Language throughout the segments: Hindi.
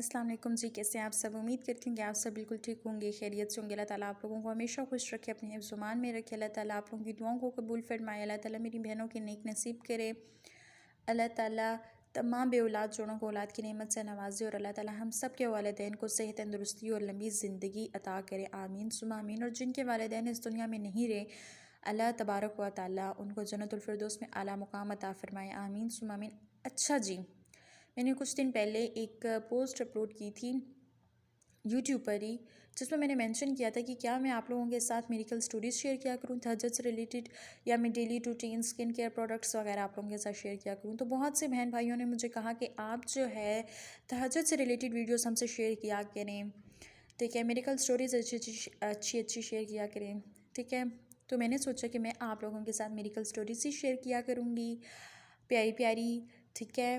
अस्सलाम वालेकुम जी, कैसे हैं आप सब। उम्मीद करती हूँ कि आप सब बिल्कुल ठीक होंगे, खैरियत से होंगे। अल्लाह ताला आप लोगों को हमेशा खुश रखे, अपने हिफ्ज़-ओ-मान में रखे। अल्लाह ताला आप लोगों की दुआओं को कबूल फरमाए। अल्लाह ताला मेरी बहनों के नेक नसीब करे। अल्लाह ताला तमाम बे औलाद जोड़ों को औलाद की नेमत से नवाजे और अल्लाह ताला हम सब के वालिदैन को सेहत, तंदुरुस्ती और लंबी ज़िंदगी अता करे। आमीन सुमा आमीन। और जिनके वालिदैन इस दुनिया में नहीं रहे, अल्लाह तबारक व तआला उनको जन्नतुल फिरदौस में आला मुकाम अता फरमाए। आमीन सुमा आमीन। अच्छा जी, मैंने कुछ दिन पहले एक पोस्ट अपलोड की थी यूट्यूब पर ही, जिसमें मैंने मेंशन किया था कि क्या मैं आप लोगों के साथ मेडिकल स्टोरीज़ शेयर किया करूँ तहज्जुद से रिलेटेड, या मैं daily routine skin care products वगैरह आप लोगों के साथ शेयर किया करूँ। तो बहुत से बहन भाइयों ने मुझे कहा कि आप जो है तहज्जुद से रिलेटेड वीडियोस हमसे शेयर किया करें, ठीक है, मेडिकल स्टोरीज़ अच्छी शेयर किया करें, ठीक है। तो मैंने सोचा कि मैं आप लोगों के साथ मेडिकल स्टोरीज़ ही शेयर किया करूँगी, प्यारी प्यारी, ठीक है।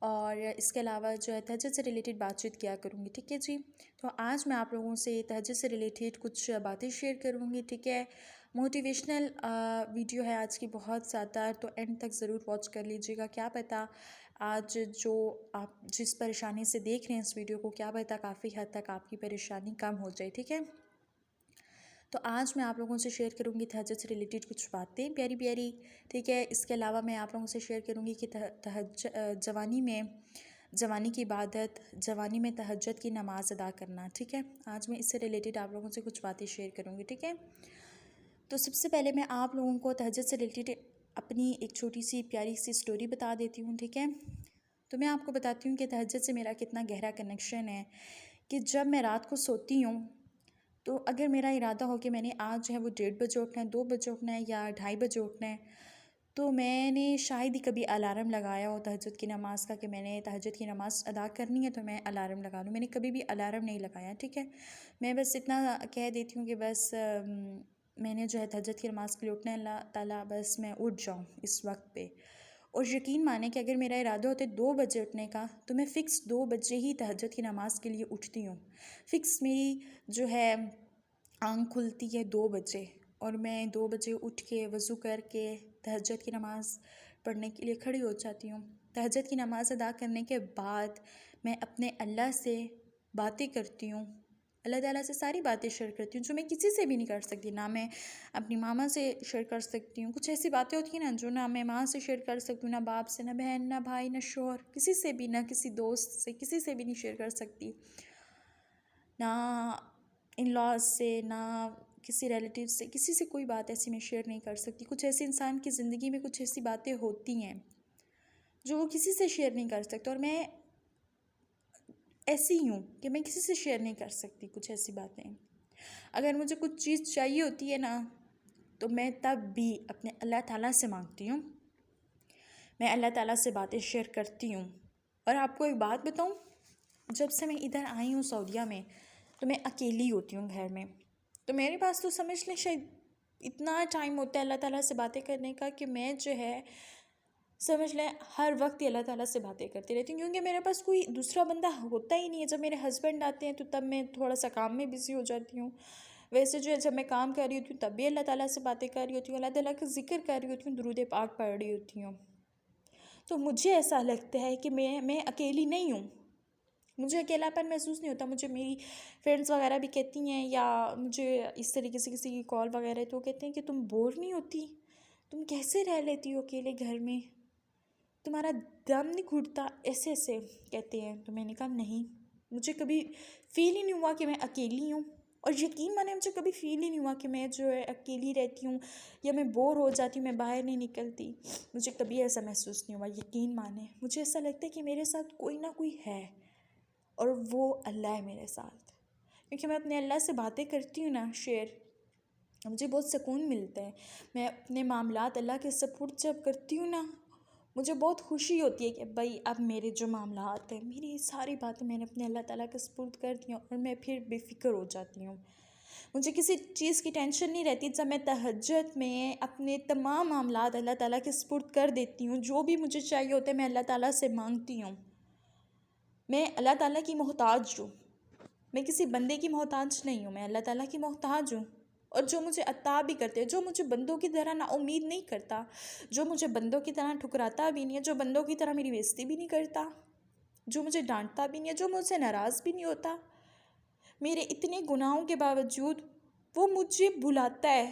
और इसके अलावा जो है तहज्जुद से रिलेटेड बातचीत किया करूँगी, ठीक है जी। तो आज मैं आप लोगों से तहज्जुद से रिलेटेड कुछ बातें शेयर करूँगी, ठीक है। मोटिवेशनल वीडियो है आज की बहुत ज़्यादा, तो एंड तक ज़रूर वॉच कर लीजिएगा। क्या पता आज जो आप जिस परेशानी से देख रहे हैं इस वीडियो को, क्या पता काफ़ी हद तक आपकी परेशानी कम हो जाए, ठीक है। तो आज मैं आप लोगों से शेयर करूँगी तहज्जुद से रिलेटेड कुछ बातें प्यारी प्यारी, ठीक है। इसके अलावा मैं आप लोगों से शेयर करूँगी कि जवानी की इबादत, जवानी में तहज्जुद की नमाज़ अदा करना, ठीक है। आज मैं इससे रिलेटेड आप लोगों से कुछ बातें शेयर करूँगी, ठीक है। तो सबसे पहले मैं आप लोगों को तहज्जुद से रिलेटेड अपनी एक छोटी सी प्यारी सी स्टोरी बता देती हूँ, ठीक है। तो मैं आपको बताती हूँ कि तहज्जुद से मेरा कितना गहरा कनेक्शन है, कि जब मैं रात को सोती हूँ तो अगर मेरा इरादा हो कि मैंने आज जो है वो 1:30 बजे उठना है, 2 बजे उठना है या 2:30 बजे उठना है, तो मैंने शायद ही कभी अलार्म लगाया हो तहज्जुद की नमाज़ का, कि मैंने तहज्जुद की नमाज़ अदा करनी है तो मैं अलार्म लगा लूँ। मैंने कभी भी अलार्म नहीं लगाया, ठीक है। मैं बस इतना कह देती हूँ कि बस मैंने जो है तहज्जुद की नमाज़ के लिए उठना है, अल्लाह ताला बस मैं उठ जाऊँ इस वक्त पे। और यकीन माने कि अगर मेरा इरादा होता है 2 बजे उठने का, तो मैं फ़िक्स 2 बजे ही तहज्जुद की नमाज़ के लिए उठती हूँ। फ़िक्स मेरी जो है आँख खुलती है 2 बजे, और मैं 2 बजे उठ के वज़ू करके तहज्जुद की नमाज़ पढ़ने के लिए खड़ी हो जाती हूँ। तहज्जुद की नमाज़ अदा करने के बाद मैं अपने अल्लाह से बातें करती हूँ, अल्लाह ताला से सारी बातें शेयर करती हूँ जो मैं किसी से भी नहीं कर सकती। ना मैं अपनी मामा से शेयर कर सकती हूँ, कुछ ऐसी बातें होती हैं ना जो ना मैं माँ से शेयर कर सकती हूँ, ना बाप से, ना बहन, ना भाई, ना शौहर, किसी से भी, ना किसी दोस्त से, किसी से भी नहीं शेयर कर सकती, ना इन लॉज से, ना किसी रिलेटिव से, किसी से कोई बात ऐसी मैं शेयर नहीं कर सकती। कुछ ऐसे इंसान की ज़िंदगी में कुछ ऐसी बातें होती हैं जो वो किसी से शेयर नहीं कर सकते, और मैं ऐसी हूँ कि मैं किसी से शेयर नहीं कर सकती कुछ ऐसी बातें। अगर मुझे कुछ चीज़ चाहिए होती है ना, तो मैं तब भी अपने अल्लाह ताला से मांगती हूँ, मैं अल्लाह ताला से बातें शेयर करती हूँ। और आपको एक बात बताऊँ, जब से मैं इधर आई हूँ सऊदीया में, तो मैं अकेली होती हूँ घर में। तो मेरे पास तो समझ लें शायद इतना टाइम होता है अल्लाह ताला से बातें करने का, कि मैं जो है समझ लें हर वक्त ही अल्लाह ताला से बातें करती रहती हूँ, क्योंकि मेरे पास कोई दूसरा बंदा होता ही नहीं है। जब मेरे हस्बैंड आते हैं तो तब मैं थोड़ा सा काम में बिज़ी हो जाती हूँ। वैसे जो है जब मैं काम कर रही होती हूँ तब भी अल्लाह ताला से बातें कर रही होती हूँ, अल्लाह ताला का ज़िक्र कर रही होती हूँ, दुरूद पाक पढ़ रही होती हूँ। तो मुझे ऐसा लगता है कि मैं अकेली नहीं हूँ, मुझे अकेलापन महसूस नहीं होता। मुझे मेरी फ्रेंड्स वगैरह भी कहती हैं, या मुझे इस तरीके से किसी की कॉल वगैरह, तो कहते हैं कि तुम बोर नहीं होती, तुम कैसे रह लेती हो अकेले घर में, तुम्हारा दम नहीं घुटता, ऐसे ऐसे कहते हैं। तो मैंने कहा नहीं, मुझे कभी फ़ील ही नहीं हुआ कि मैं अकेली हूँ। और यकीन माने मुझे कभी फ़ील ही नहीं हुआ कि मैं जो है अकेली रहती हूँ, या मैं बोर हो जाती हूँ, मैं बाहर नहीं निकलती। मुझे कभी ऐसा महसूस नहीं हुआ। यकीन माने मुझे ऐसा लगता है कि मेरे साथ कोई ना कोई है, और वो अल्लाह है मेरे साथ। क्योंकि मैं अपने अल्लाह से बातें करती हूँ ना शेयर, मुझे बहुत सुकून मिलता है। मैं अपने मामलात अल्लाह के सपुर्द जब करती हूँ ना, मुझे बहुत खुशी होती है कि भाई अब मेरे जो मामलात हैं, मेरी सारी बातें मैंने अपने अल्लाह ताला के सपुर्द कर दी हैं, और मैं फिर बेफ़िक्र हो जाती हूँ। मुझे किसी चीज़ की टेंशन नहीं रहती। जब मैं तहज्जुद में अपने तमाम मामलात अल्लाह ताला के सपुर्द कर देती हूँ, जो भी मुझे चाहिए होता है मैं अल्लाह ताला से मांगती हूँ। मैं अल्लाह ताला की मोहताज हूँ, मैं किसी बंदे की मोहताज नहीं हूँ, मैं अल्लाह ताला की मोहताज हूँ। और जो मुझे अता भी करते हैं, जो मुझे बंदों की तरह ना उम्मीद नहीं करता, जो मुझे बंदों की तरह ठुकराता भी नहीं है, जो बंदों की तरह मेरी बेइज्जती भी नहीं करता, जो मुझे डांटता भी नहीं है, जो मुझसे नाराज़ भी नहीं होता। मेरे इतने गुनाहों के बावजूद वो मुझे बुलाता है।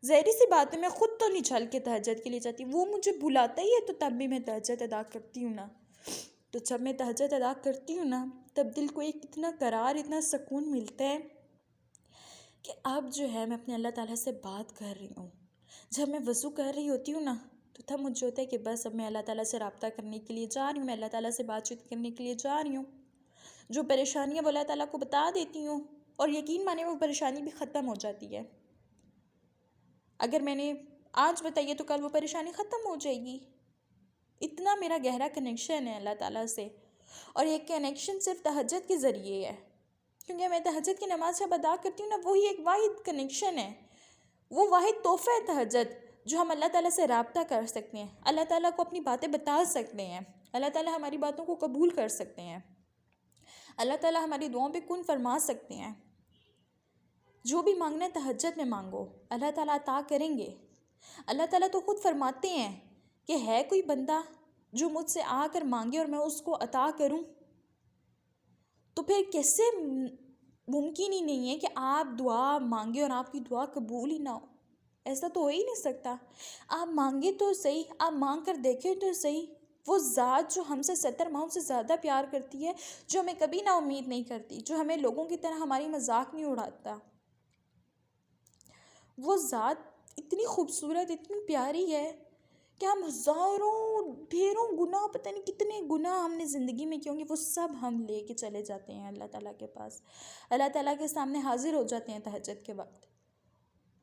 ज़ाहिर सी बात है, मैं ख़ुद तो नहीं चल के तहज्जुद के लिए जाती, वो मुझे बुलाता ही है तो तब भी मैं तहज्जुद अदा करती हूँ ना। तो जब मैं तहज्जुद अदा करती हूँ ना, तब दिल को एक इतना करार, इतना सुकून मिलता है कि अब जो है मैं अपने अल्लाह ताला से बात कर रही हूँ। जब मैं वज़ू कर रही होती हूँ ना, तो तब मुझे होता है कि बस अब मैं अल्लाह ताला से रब्ता करने के लिए जा रही हूँ, मैं अल्लाह ताला से बातचीत करने के लिए जा रही हूँ। जो परेशानियाँ वो अल्लाह ताला को बता देती हूँ, और यकीन माने वो परेशानी भी ख़त्म हो जाती है। अगर मैंने आज बताई है तो कल वो परेशानी ख़त्म हो जाएगी। इतना मेरा गहरा कनेक्शन है अल्लाह ताला से, और ये कनेक्शन सिर्फ तहज्जुद के ज़रिए है, क्योंकि मैं तहज्जुद की नमाज़ जब अदा करती हूँ ना, वही एक वाहिद कनेक्शन है, वो वाहिद तोहफ़ा है तहज्जुद, जो हम अल्लाह ताला से रब्ता कर सकते हैं, अल्लाह ताला को अपनी बातें बता सकते हैं, अल्लाह ताला हमारी बातों को कबूल कर सकते हैं, अल्लाह ताला हमारी दुआओं पे कुन फरमा सकते हैं। जो भी मांगना है तहज्जुद में मांगो, अल्लाह ताला अता करेंगे। अल्लाह ताला तो ख़ुद फरमाते हैं कि है कोई बंदा जो मुझसे आकर मांगे और मैं उसको अता करूं। तो फिर कैसे मुमकिन ही नहीं है कि आप दुआ मांगे और आपकी दुआ कबूल ही ना हो। ऐसा तो हो ही नहीं सकता। आप मांगे तो सही, आप मांग कर देखें तो सही। वो ज़ात जो हमसे 70 माह से ज़्यादा प्यार करती है, जो हमें कभी ना उम्मीद नहीं करती, जो हमें लोगों की तरह हमारी मजाक नहीं उड़ाता, वो ज़ात इतनी खूबसूरत, इतनी प्यारी है कि हम हज़ारों ढेरों गुनाह, पता नहीं कितने गुनाह हमने ज़िंदगी में किए होंगे, वो सब हम लेके चले जाते हैं अल्लाह ताला के पास। अल्लाह ताला के सामने हाजिर हो जाते हैं तहज्जुद के वक्त,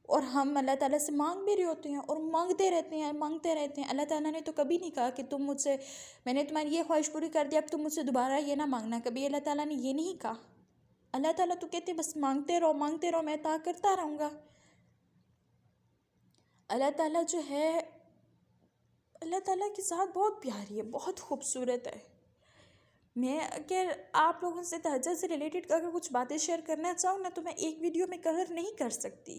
और हम अल्लाह ताला से मांग भी रहे होते हैं और मांगते रहते हैं, मांगते रहते हैं। अल्लाह ताला ने तो कभी नहीं कहा कि तुम मुझसे, मैंने तुम्हारी ये ख्वाहिश पूरी कर दी, अब तुम मुझसे दोबारा ये ना मांगना। कभी अल्लाह ताला ने ये नहीं कहा। अल्लाह ताला तो कहते बस मांगते रहो, मांगते रहो, मैं अता करता रहूँगा। अल्लाह ताला जो है, अल्लाह ताला की ज़ात बहुत प्यारी है, बहुत खूबसूरत है। मैं अगर आप लोगों से तहज्जुद से रिलेटेड अगर कुछ बातें शेयर करना चाहूँ ना, तो मैं एक वीडियो में कवर नहीं कर सकती।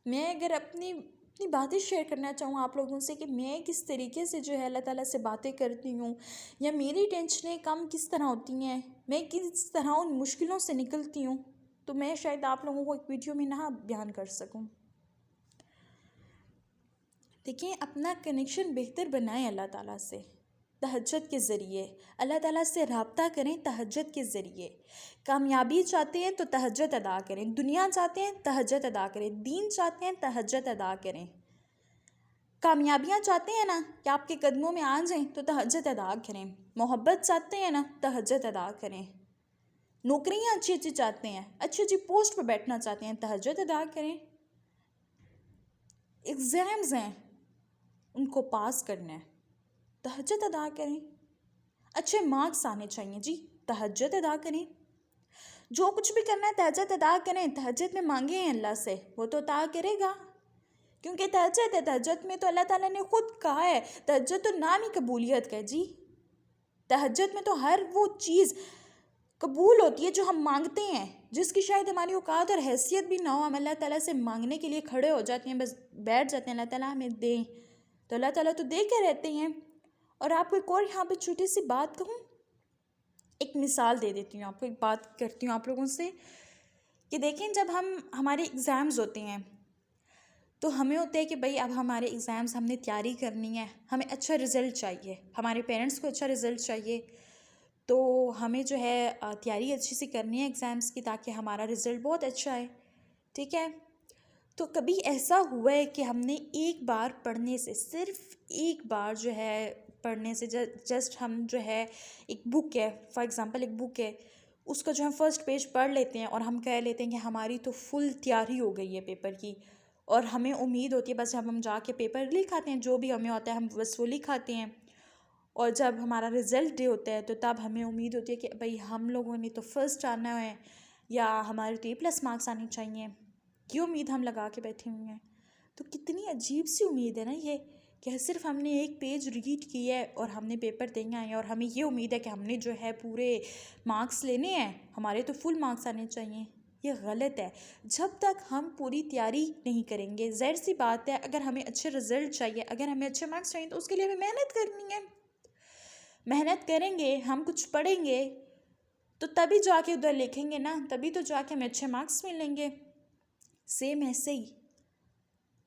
मैं अगर अपनी अपनी बातें शेयर करना चाहूँ आप लोगों से कि मैं किस तरीके से जो है अल्लाह ताला से बातें करती हूँ, या मेरी टेंशनें कम किस तरह होती हैं, मैं किस तरह उन मुश्किलों से निकलती हूँ, तो मैं शायद आप लोगों को एक वीडियो में ना बयान कर सकूँ। देखिए, अपना कनेक्शन बेहतर बनाएं अल्लाह ताला से तहज्जुद के ज़रिए। अल्लाह ताला से रब्ता करें तहज्जुद के ज़रिए। कामयाबी चाहते हैं तो तहज्जुद अदा करें, दुनिया चाहते हैं तहज्जुद अदा करें, दीन चाहते हैं तहज्जुद अदा करें, कामयाबियाँ चाहते हैं ना कि आपके कदमों में आ जाएं तो तहज्जुद अदा करें, मोहब्बत चाहते हैं ना तहज्जुद अदा करें, नौकरियाँ अच्छी अच्छी चाहते हैं, अच्छी अच्छी पोस्ट पर बैठना चाहते हैं, तहज्जुद अदा करें, एग्ज़ाम्स हैं उनको पास करना है, तहज्जुद अदा करें, अच्छे मार्क्स आने चाहिए जी, तहज्जुद अदा करें, जो कुछ भी करना है तहज्जुद अदा करें, तहज्जुद में मांगे हैं अल्लाह से, वो तो अता करेगा, क्योंकि तहज्जुद है। तहज्जुद में तो अल्लाह ताला ने खुद कहा है, तहज्जुद तो नाम ही कबूलियत का है जी। तहज्जुद में तो हर वो चीज़ कबूल होती है जो हम मांगते हैं, जिसकी शायद हमारी औकात और हैसियत भी ना हो, हम अल्लाह ताला से मांगने के लिए खड़े हो जाते हैं, बस बैठ जाते हैं, अल्लाह ताला हमें दें, तो अल्लाह ताला तो दे के रहते हैं। और आपको एक और यहाँ पे छोटी सी बात कहूँ, एक मिसाल दे देती हूँ आपको, एक बात करती हूँ आप लोगों से कि देखें, जब हमारे एग्ज़ाम्स होते हैं तो हमें होता है कि भाई अब हमारे एग्ज़ाम्स, हमने तैयारी करनी है, हमें अच्छा रिज़ल्ट चाहिए, हमारे पेरेंट्स को अच्छा रिज़ल्ट चाहिए, तो हमें जो है तैयारी अच्छी सी करनी है एग्ज़ाम्स की, ताकि हमारा रिज़ल्ट बहुत अच्छा है। ठीक है, तो कभी ऐसा हुआ है कि हमने एक बार पढ़ने से, सिर्फ एक बार जो है पढ़ने से, जस्ट हम जो है एक बुक है, फॉर एग्ज़ाम्पल एक बुक है, उसका जो हम फर्स्ट पेज पढ़ लेते हैं और हम कह लेते हैं कि हमारी तो फुल तैयारी हो गई है पेपर की, और हमें उम्मीद होती है बस जब हम जाके पेपर लिख आते हैं, जो भी हमें होता है हम बस वो लिख आते हैं, और जब हमारा रिज़ल्ट डे होता है तो तब हमें उम्मीद होती है कि भाई हम लोगों ने तो फर्स्ट आना है, या हमारे तो A+ मार्क्स आने चाहिए, ये उम्मीद हम लगा के बैठे हुए हैं। तो कितनी अजीब सी उम्मीद है ना ये, कि सिर्फ हमने एक पेज रीड किया है और हमने पेपर देना है, और हमें ये उम्मीद है कि हमने जो है पूरे मार्क्स लेने हैं, हमारे तो फुल मार्क्स आने चाहिए। ये गलत है। जब तक हम पूरी तैयारी नहीं करेंगे, ज़ाहिर सी बात है, अगर हमें अच्छे रिज़ल्ट चाहिए, अगर हमें अच्छे मार्क्स चाहिए, तो उसके लिए हमें मेहनत करनी है। मेहनत करेंगे, हम कुछ पढ़ेंगे तो तभी जाके उधर लिखेंगे ना, तभी तो जाके हमें अच्छे मार्क्स मिलेंगे। सेम ऐसे ही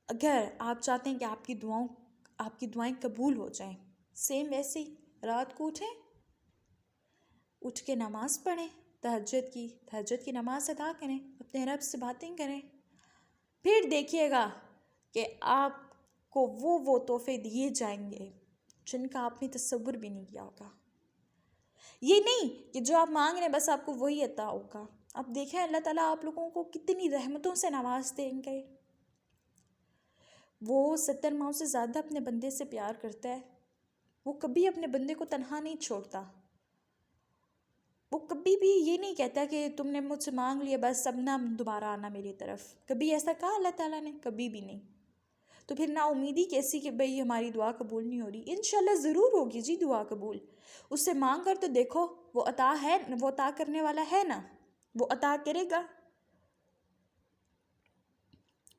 अगर आप चाहते हैं कि आपकी दुआएं कबूल हो जाएं, सेम वैसे ही रात को उठ के नमाज़ पढ़ें, तहज्जुद की नमाज़ अदा करें, अपने रब से बातें करें। फिर देखिएगा कि आपको वो तोहफे दिए जाएंगे जिनका आपने तसव्वुर भी नहीं किया होगा। ये नहीं कि जो आप मांग रहे हैं बस आपको वही अता होगा। अब देखें अल्लाह ताला आप लोगों को कितनी रहमतों से नवाज देंगे। वो 70 माओं से ज़्यादा अपने बंदे से प्यार करता है। वो कभी अपने बंदे को तन्हा नहीं छोड़ता। वो कभी भी ये नहीं कहता कि तुमने मुझसे मांग लिया बस अब ना दोबारा आना मेरी तरफ। कभी ऐसा कहा अल्लाह ताला ने? कभी भी नहीं। तो फिर ना उम्मीदी कैसी कि भाई हमारी दुआ कबूल नहीं हो रही। इंशाल्लाह ज़रूर होगी जी दुआ कबूल। उससे मांग कर तो देखो, वो अता करने वाला है ना, वो अता करेगा।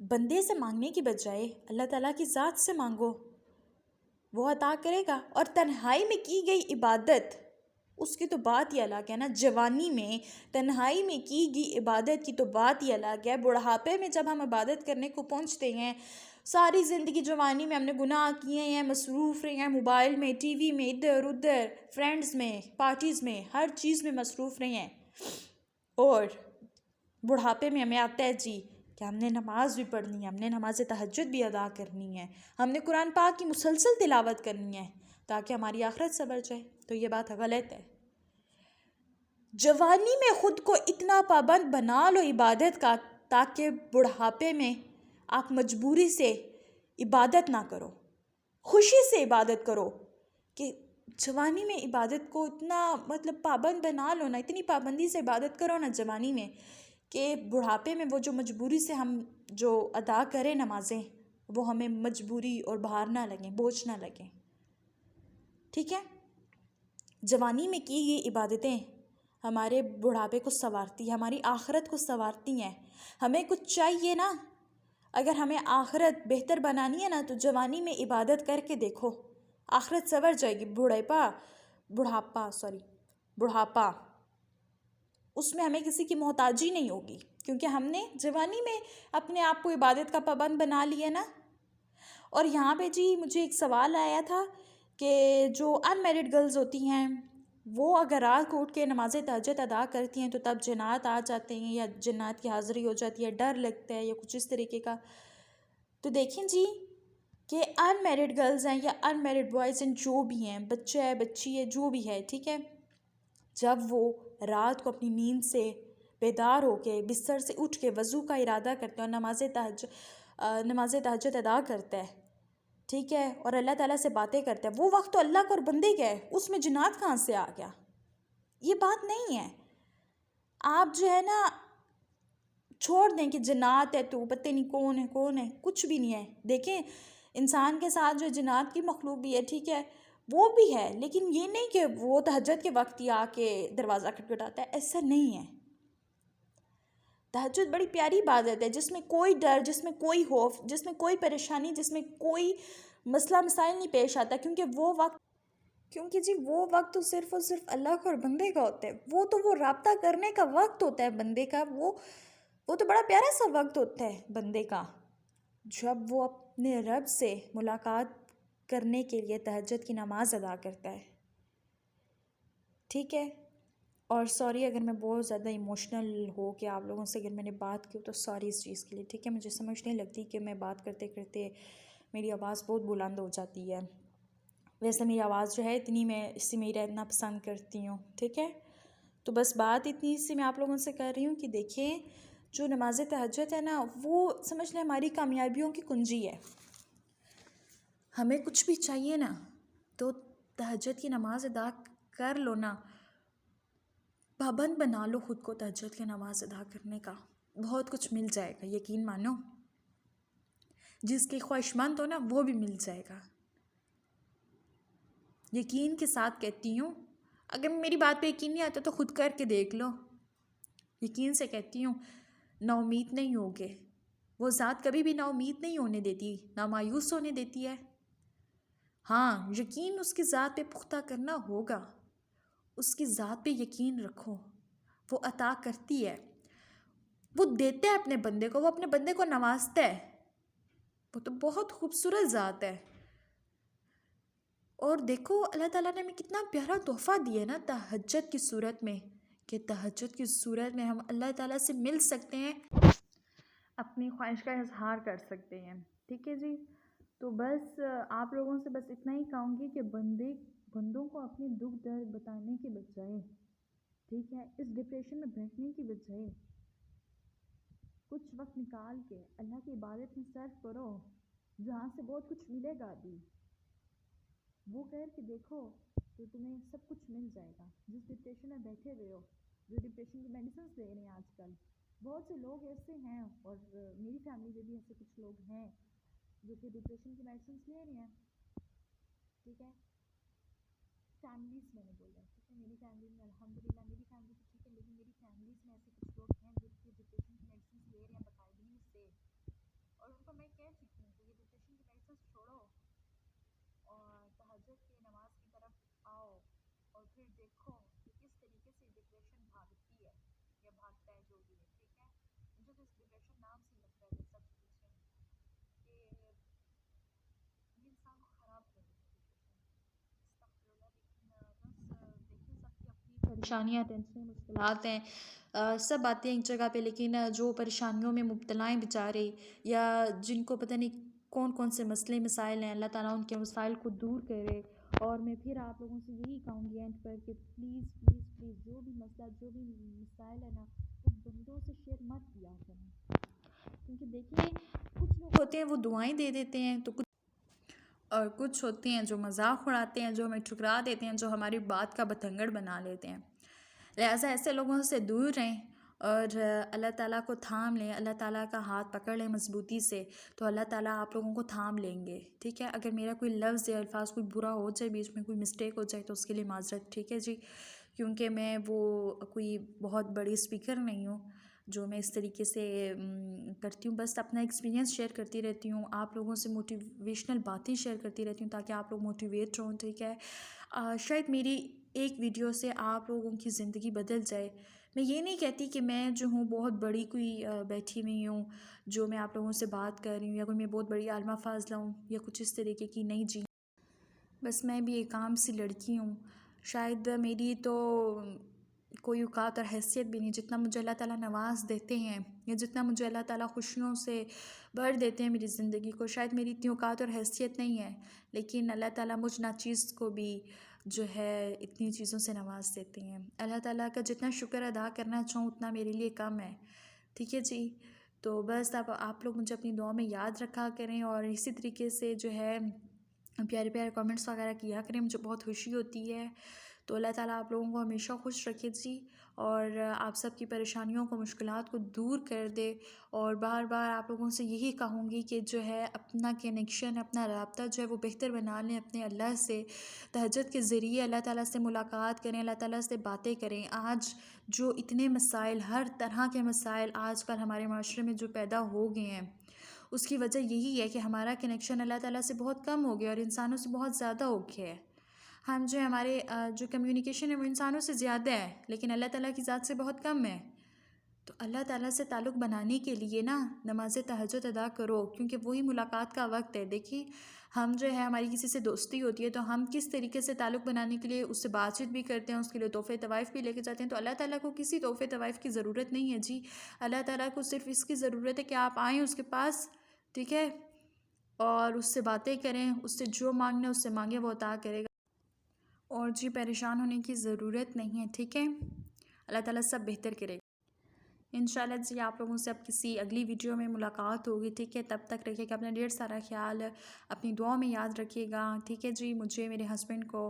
बंदे से मांगने की बजाय अल्लाह ताला की ज़ात से मांगो, वो अता करेगा। और तन्हाई में की गई इबादत उसकी तो बात ही अलग है ना। जवानी में तन्हाई में की गई इबादत की तो बात ही अलग है। बुढ़ापे में जब हम इबादत करने को पहुंचते हैं, सारी ज़िंदगी जवानी में हमने गुनाह किए हैं, मसरूफ़ रहे हैं, मोबाइल में, टीवी में, इधर उधर, फ्रेंड्स में, पार्टीज़ में, हर चीज़ में मसरूफ़ रहे हैं। और बुढ़ापे में हमें आता है जी कि हमने नमाज भी पढ़नी है, हमने नमाज तहज्जुद भी अदा करनी है, हमने कुरान पाक की मुसलसल तिलावत करनी है ताकि हमारी आखिरत सवर जाए। तो ये बात गलत है। जवानी में ख़ुद को इतना पाबंद बना लो इबादत का ताकि बुढ़ापे में आप मजबूरी से इबादत ना करो, खुशी से इबादत करो। कि जवानी में इबादत को इतना पाबंद बना लो ना, इतनी पाबंदी से इबादत करो ना जवानी में कि बुढ़ापे में वो जो मजबूरी से हम जो अदा करें नमाजें, वो हमें मजबूरी और भार ना लगें, बोझ ना लगें। ठीक है। जवानी में की गई इबादतें हमारे बुढ़ापे को संवारती है, हमारी आखिरत को संवारती हैं। हमें कुछ चाहिए ना, अगर हमें आखिरत बेहतर बनानी है ना तो जवानी में इबादत करके देखो, आखिरत संवर जाएगी। बुढ़ापा उसमें हमें किसी की मोहताजी नहीं होगी, क्योंकि हमने जवानी में अपने आप को इबादत का पाबंद बना लिया ना। और यहाँ पे जी मुझे एक सवाल आया था कि जो अनमैरिड गर्ल्स होती हैं वो अगर रात को उठ के नमाज तहज्जुद अदा करती हैं तो तब जिन्नात आ जाते हैं या जिन्नात की हाज़िरी हो जाती है, डर लगता है या कुछ इस तरीके का। तो देखें जी कि अनमैरिड गर्ल्स हैं या अनमैरिड बॉयज़ हैं, जो भी हैं, बच्चा है बच्ची है जो भी है, ठीक है, जब वो रात को अपनी नींद से बेदार होके बिस्तर से उठ के वज़ू का इरादा करते हैं और नमाज तहज्जुद अदा करता है, ठीक है, और अल्लाह ताला से बातें करता है, वो वक्त तो अल्लाह का और बंदे का है, उसमें जिन्नात कहाँ से आ गया? ये बात नहीं है। आप जो है ना छोड़ दें कि जिन्नात है तो पता नहीं कौन है, कुछ भी नहीं है। देखें इंसान के साथ जो जिन्नात की मखलूक भी है, ठीक है, वो भी है, लेकिन ये नहीं कि वो तहज्जुद के वक्त ही आके दरवाज़ा खटखटाता है, ऐसा नहीं है। तहज्जुद बड़ी प्यारी इबादत है जिसमें कोई डर, जिसमें कोई खौफ, जिसमें कोई परेशानी, जिसमें कोई मसला मसाइल नहीं पेश आता, क्योंकि जी वो वक्त तो सिर्फ़ और सिर्फ अल्लाह का और बंदे का होता है। वो राब्ता करने का वक्त होता है बंदे का। वो तो बड़ा प्यारा सा वक्त होता है बंदे का, जब वो अपने रब से मुलाकात करने के लिए तहज्जुद की नमाज अदा करता है। ठीक है। और सॉरी अगर मैं बहुत ज़्यादा इमोशनल हो के आप लोगों से अगर मैंने बात की तो सॉरी इस चीज़ के लिए। ठीक है, मुझे समझ नहीं लगती कि मैं बात करते करते मेरी आवाज़ बहुत बुलंद हो जाती है। वैसे मेरी आवाज़ जो है इतनी, मैं इसी में ही रहना पसंद करती हूँ। ठीक है, तो बस बात इतनी सी मैं आप लोगों से कर रही हूँ कि देखिए जो नमाज तहज्जुद है ना, वो समझ लें हमारी कामयाबियों की कुंजी है। हमें कुछ भी चाहिए ना तो तहज्जुद की नमाज अदा कर लो ना, पाबंद बना लो खुद को तहज्जुद की नमाज अदा करने का, बहुत कुछ मिल जाएगा, यकीन मानो। जिसकी ख्वाहिशमंद हो ना वो भी मिल जाएगा, यकीन के साथ कहती हूँ। अगर मेरी बात पे यकीन नहीं आता तो खुद करके देख लो, यकीन से कहती हूँ, नाउमीद नहीं होगे। वो ज़ात कभी भी नाउमीद नहीं होने देती, ना मायूस होने देती है। हाँ, यकीन उसकी ज़ात पे पुख्ता करना होगा। उसकी ज़ात पे यकीन रखो, वो अता करती है, वो देता है अपने बंदे को, वो अपने बंदे को नवाजता है। वो तो बहुत खूबसूरत ज़ात है। और देखो अल्लाह ताला ने हमें कितना प्यारा तोहफ़ा दिया है ना तहज्जुद की सूरत में, कि तहज्जुद की सूरत में हम अल्लाह ताला से मिल सकते हैं, अपनी ख्वाहिश का इजहार कर सकते हैं। ठीक है जी। तो बस आप लोगों से बस इतना ही कहूँगी कि बंदों को अपने दुख दर्द बताने के बजाय, ठीक है, इस डिप्रेशन में बैठने की बजाय कुछ वक्त निकाल के अल्लाह की इबादत में सर्फ करो, जहाँ से बहुत कुछ मिलेगा भी। वो करके देखो तो तुम्हें सब कुछ मिल जाएगा। जिस डिप्रेशन में बैठे हुए हो, जो डिप्रेशन की मेडिसिन ले रहे हैं आजकल, बहुत से लोग ऐसे हैं, और मेरी फैमिली में भी ऐसे कुछ लोग हैं जो कि डिप्रेशन की मेडिसिन ले रहे हैं। ठीक है, फैमिलीज़ मैंने बोला, ठीक है, मेरी फैमिली में अल्हम्दुलिल्लाह मेरी फैमिली तो ठीक है, लेकिन मेरी फैमिलीज़ में ऐसे कुछ लोग हैं जो कि डिप्रेशन की मेडिसिन ले रहे हैं बाकायदगी से, और उनको मैं कह चुकी हूँ कि ये डिप्रेशन की मेडिसिन छोड़ो और तहज्जुद की नमाज की तरफ आओ, और फिर देखो कि किस तरीके से डिप्रेशन भागती है या भागता है, जो भी है। ठीक है, मुझे तो इस डिप्रेशन नाम से लगता है, सच पूछें, कि ये इंसान को ख़राब कर देता है डिप्रेशन। अस्तगफिरुल्लाह। लेकिन बस देखिए, सबकी अपनी परेशानियाँ, टेंशनें, मुश्किलात हैं, सब आते हैं एक जगह पे, लेकिन जो परेशानियों में मुब्तला हैं बेचारे, या जिनको पता नहीं कौन कौन से मसले मसाइल हैं, अल्लाह ताला उनके मसाइल को दूर करे। और मैं फिर आप लोगों से यही कहूँगी एंड पर कि प्लीज़ प्लीज़ प्लीज़, जो भी मसला, जो भी मसाइल है ना, वो बंदों से शेयर मत किया करें। क्योंकि देखिए, कुछ लोग होते हैं वो दुआएं दे देते हैं, तो और कुछ होते हैं जो मजाक उड़ाते हैं, जो हमें ठुकरा देते हैं, जो हमारी बात का बतंगड़ बना लेते हैं। लिहाजा ऐसे लोगों से दूर रहें और अल्लाह ताला को थाम लें, अल्लाह ताला का हाथ पकड़ लें मजबूती से, तो अल्लाह ताला आप लोगों को थाम लेंगे। ठीक है, अगर मेरा कोई लफ्ज़ या अल्फाज कोई बुरा हो जाए, बीच में कोई मिस्टेक हो जाए, तो उसके लिए माजरत। ठीक है जी, क्योंकि मैं वो कोई बहुत बड़ी स्पीकर नहीं हूँ जो मैं इस तरीके से करती हूँ। बस अपना एक्सपीरियंस शेयर करती रहती हूँ, आप लोगों से मोटिवेशनल बातें शेयर करती रहती हूँ ताकि आप लोग मोटिवेट हों। ठीक है, शायद मेरी एक वीडियो से आप लोगों की ज़िंदगी बदल जाए। मैं ये नहीं कहती कि मैं जो हूँ बहुत बड़ी कोई बैठी हुई हूँ जो मैं आप लोगों से बात कर रही हूँ, या कोई मैं बहुत बड़ी आलमा फाजला हूँ या कुछ इस तरीके की, नहीं जी। बस मैं भी एक आम सी लड़की हूँ। शायद मेरी तो कोई औकात और हैसियत भी नहीं, जितना मुझे अल्लाह ताला नवाज़ देते हैं या जितना मुझे अल्लाह ताला खुशियों से भर देते हैं मेरी ज़िंदगी को, शायद मेरी इतनी औकात और हैसियत नहीं है। लेकिन अल्लाह ताला मुझ नाचीज़ को भी जो है इतनी चीज़ों से नवाज़ देते हैं। अल्लाह ताला का जितना शुक्र अदा करना चाहूँ उतना मेरे लिए कम है। ठीक है जी, तो बस अब आप लोग मुझे अपनी दुआ में याद रखा करें, और इसी तरीके से जो है प्यारे प्यारे कमेंट्स वगैरह किया करें, मुझे बहुत खुशी होती है। तो अल्लाह ताला आप लोगों को हमेशा खुश रखे जी, और आप सब की परेशानियों को, मुश्किलात को दूर कर दे। और बार बार आप लोगों से यही कहूँगी कि जो है अपना कनेक्शन, अपना राब्ता जो है वो बेहतर बना लें अपने अल्लाह से। तहज्जुद के ज़रिए अल्लाह ताला से मुलाकात करें, अल्लाह ताला से बातें करें। आज जो इतने मसाइल, हर तरह के मसाइल आजकल हमारे माशरे में जो पैदा हो गए हैं, उसकी वजह यही है कि हमारा कनेक्शन अल्लाह ताला से बहुत कम हो गया और इंसानों से बहुत ज़्यादा हो गया है। हम जो है हमारे जो कम्युनिकेशन है वो इंसानों से ज़्यादा है, लेकिन अल्लाह ताला की ज़ात से बहुत कम है। तो अल्लाह ताला से ताल्लुक़ बनाने के लिए ना नमाज़ तहज्जुद अदा करो, क्योंकि वही मुलाकात का वक्त है। देखिए, हम जो है हमारी किसी से दोस्ती होती है तो हम किस तरीके से ताल्लुक़ बनाने के लिए उससे बातचीत भी करते हैं, उसके लिए तोहफ़े तवाइफ़ भी लेके जाते हैं। तो अल्लाह ताला को किसी तोहफ़े तवाइफ़ की ज़रूरत नहीं है जी। अल्लाह ताला को सिर्फ़ इसकी ज़रूरत है कि आप आएँ उसके पास, ठीक है, और उससे बातें करें, उससे जो मांगना है उससे मांगे, वो अता करेगा। और जी परेशान होने की ज़रूरत नहीं है। ठीक है, अल्लाह ताला सब बेहतर करेगा इंशाल्लाह जी। आप लोगों से अब किसी अगली वीडियो में मुलाकात होगी। ठीक है, तब तक रखिएगा अपना ढेर सारा ख्याल, अपनी दुआ में याद रखिएगा। ठीक है जी, मुझे, मेरे हस्बैंड को,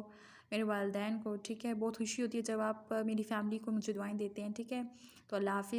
मेरे वालिदैन को, ठीक है, बहुत खुशी होती है जब आप मेरी फ़ैमिली को मुझे दुआएं देते हैं। ठीक है, तो अल्लाह हाफ़िज़।